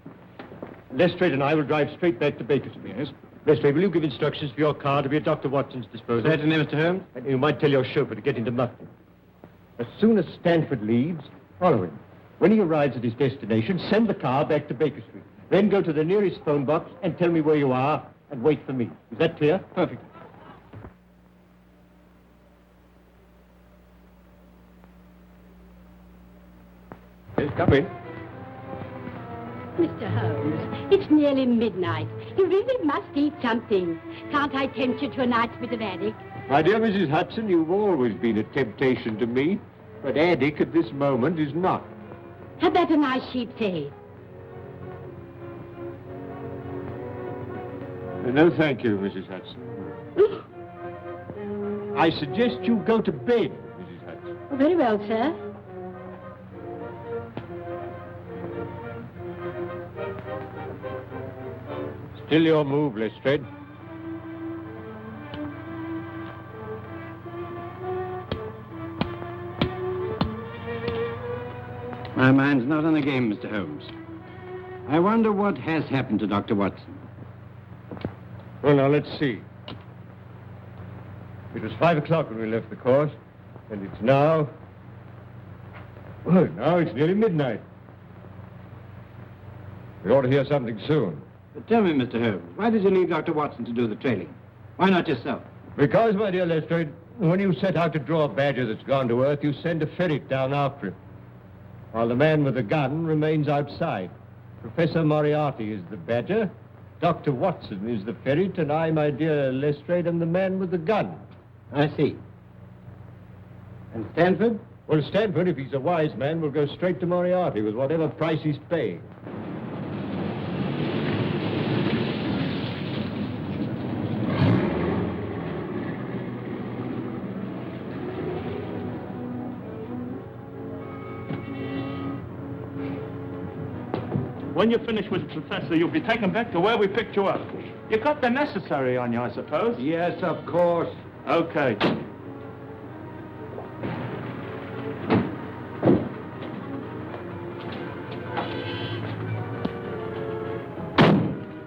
Lestrade and I will drive straight back to Bakersfield. Yes. Lestrade, will you give instructions for your car to be at Dr. Watson's disposal? Certainly, Mr. Holmes. And you might tell your chauffeur to get into Mufton. As soon as Stanford leaves, follow him. When he arrives at his destination, send the car back to Baker Street. Then go to the nearest phone box and tell me where you are and wait for me. Is that clear? Perfect. Yes, come in. Mr. Holmes, it's nearly midnight. You really must eat something. Can't I tempt you to a night's bit of haddock? My dear Mrs. Hudson, you've always been a temptation to me, but haddock at this moment is not. How about a nice sheep's head? No, thank you, Mrs. Hudson. I suggest you go to bed, Mrs. Hudson. Oh, very well, sir. Still your move, Lestrade. My mind's not on the game, Mr. Holmes. I wonder what has happened to Dr. Watson. Well, now, let's see. It was 5 o'clock when we left the course, and it's now... Well, now it's nearly midnight. We ought to hear something soon. But tell me, Mr. Holmes, why did you leave Dr. Watson to do the trailing? Why not yourself? Because, my dear Lestrade, when you set out to draw a badger that's gone to earth, you send a ferret down after him, while the man with the gun remains outside. Professor Moriarty is the badger, Dr. Watson is the ferret, and I, my dear Lestrade, am the man with the gun. I see. And Stanford? Well, Stanford, if he's a wise man, will go straight to Moriarty with whatever price he's paying. When you finish with the professor, you'll be taken back to where we picked you up. You got the necessary on you, I suppose? Yes, of course. Okay.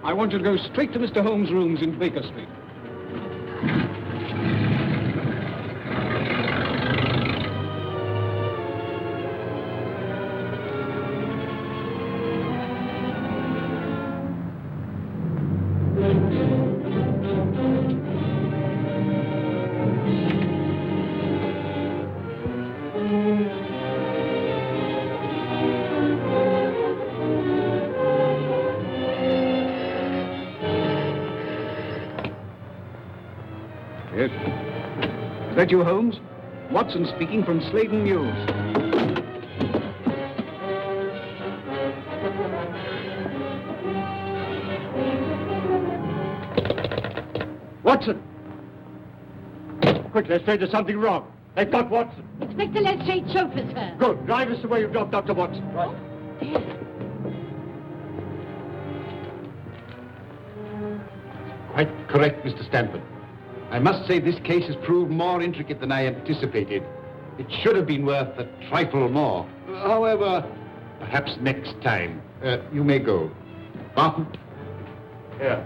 I want you to go straight to Mr. Holmes' rooms in Baker Street. Yes. Is that you, Holmes? Watson speaking from Sladen News. Watson! Quick, Lestrade, there's something wrong. They've got Watson. Inspector Lestrade, chauffeur, sir. Good. Drive us the way you dropped Dr. Watson. Right. Quite correct, Mr. Stanford. I must say this case has proved more intricate than I anticipated. It should have been worth a trifle more. However, perhaps next time. You may go. Barton? Yeah.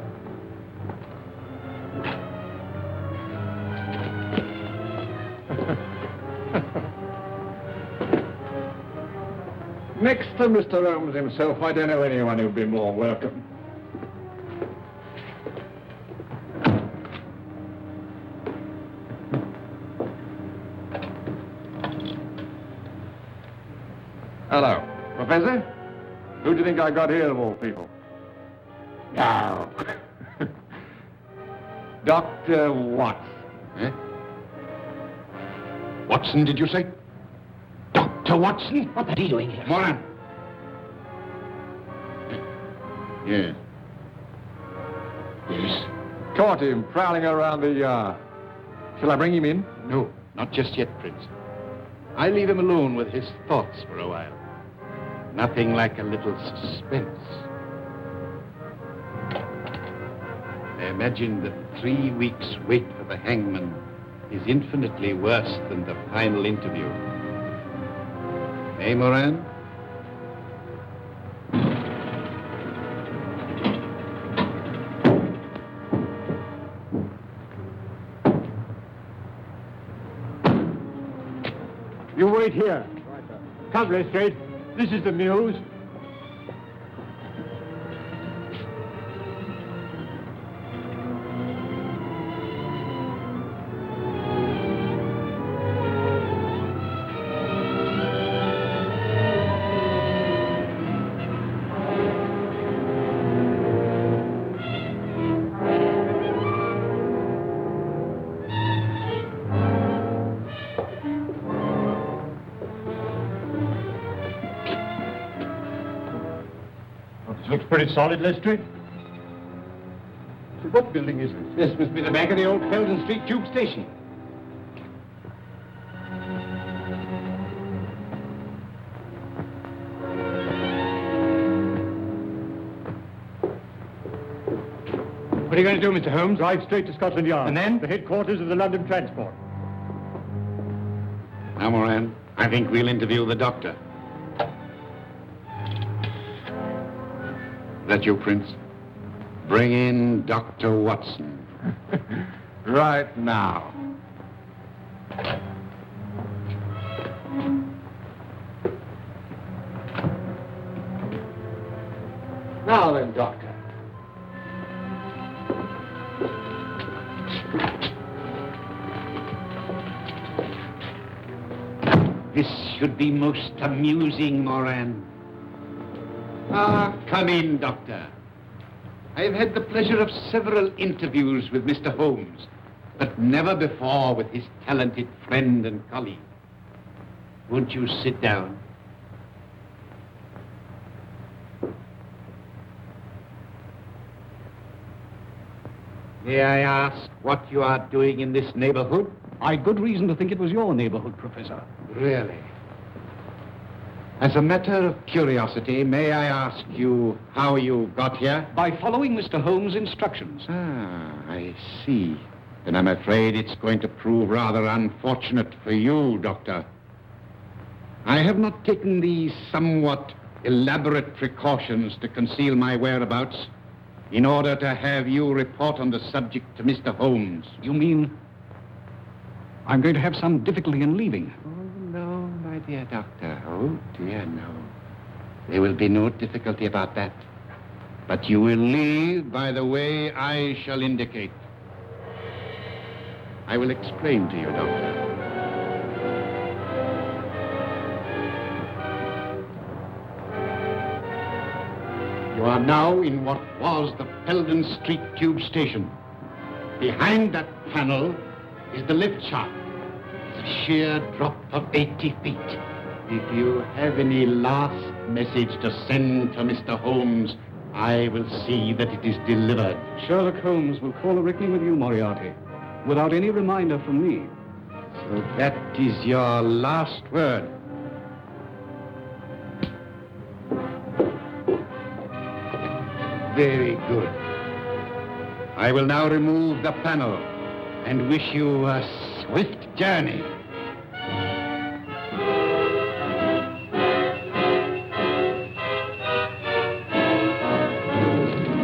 Next to Mr. Holmes himself, I don't know anyone who'd be more welcome. Hello. Professor? Who do you think I got here, of all people? No. Dr. Watson. Eh? Watson, did you say? Dr. Watson? What are you doing here? Moran. Yes. Yes. Caught him prowling around the yard. Shall I bring him in? No, not just yet, Prince. I leave him alone with his thoughts for a while. Nothing like a little suspense. I imagine that 3 weeks' wait for the hangman is infinitely worse than the final interview. Eh, Moran? You wait here. Right, sir. Come, Lestrade. This is the news. Looks pretty solid, Lestrade. So what building is this? This must be the back of the old Felden Street Tube Station. What are you going to do, Mr. Holmes? Drive straight to Scotland Yard. And then? The headquarters of the London Transport. Now, Moran, I think we'll interview the doctor. that you, Prince? Bring in Dr. Watson. Right now. Now then, Doctor. This should be most amusing, Moran. Ah, come in, Doctor. I have had the pleasure of several interviews with Mr. Holmes, but never before with his talented friend and colleague. Won't you sit down? May I ask what you are doing in this neighborhood? I'd good reason to think it was your neighborhood, Professor. Really? As a matter of curiosity, may I ask you how you got here? By following Mr. Holmes' instructions. Ah, I see. Then I'm afraid it's going to prove rather unfortunate for you, Doctor. I have not taken the somewhat elaborate precautions to conceal my whereabouts in order to have you report on the subject to Mr. Holmes. You mean I'm going to have some difficulty in leaving? Oh, no, my dear Doctor. Oh, dear, no. There will be no difficulty about that. But you will leave by the way I shall indicate. I will explain to you, Doctor. You are now in what was the Peldon Street Tube Station. Behind that panel is the lift shaft. It's a sheer drop of 80 feet. If you have any last message to send to Mr. Holmes, I will see that it is delivered. Sherlock Holmes will call a reckoning with you, Moriarty, without any reminder from me. So that is your last word. Very good. I will now remove the panel and wish you a swift journey.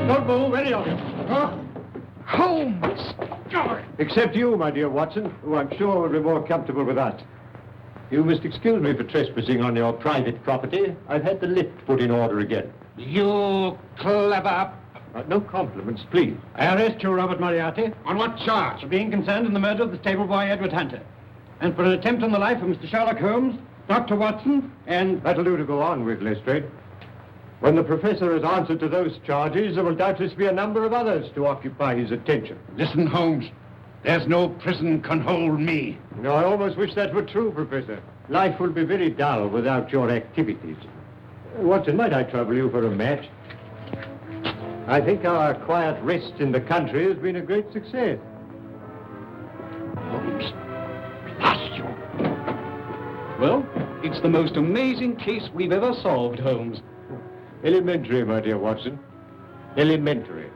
Don't move, any of you. Holmes! Except you, my dear Watson, who I'm sure will be more comfortable with us. You must excuse me for trespassing on your private property. I've had the lift put in order again. You clever... No compliments, please. I arrest you, Robert Moriarty. On what charge? For being concerned in the murder of the stable boy, Edward Hunter. And for an attempt on the life of Mr. Sherlock Holmes, Dr. Watson, and... That'll do to go on with, Lestrade. When the professor has answered to those charges, there will doubtless be a number of others to occupy his attention. Listen, Holmes. There's no prison can hold me. No, I almost wish that were true, Professor. Life will be very dull without your activities. Watson, might I trouble you for a match? I think our quiet rest in the country has been a great success. Holmes, blast you. Well, it's the most amazing case we've ever solved, Holmes. Elementary, my dear Watson. Elementary.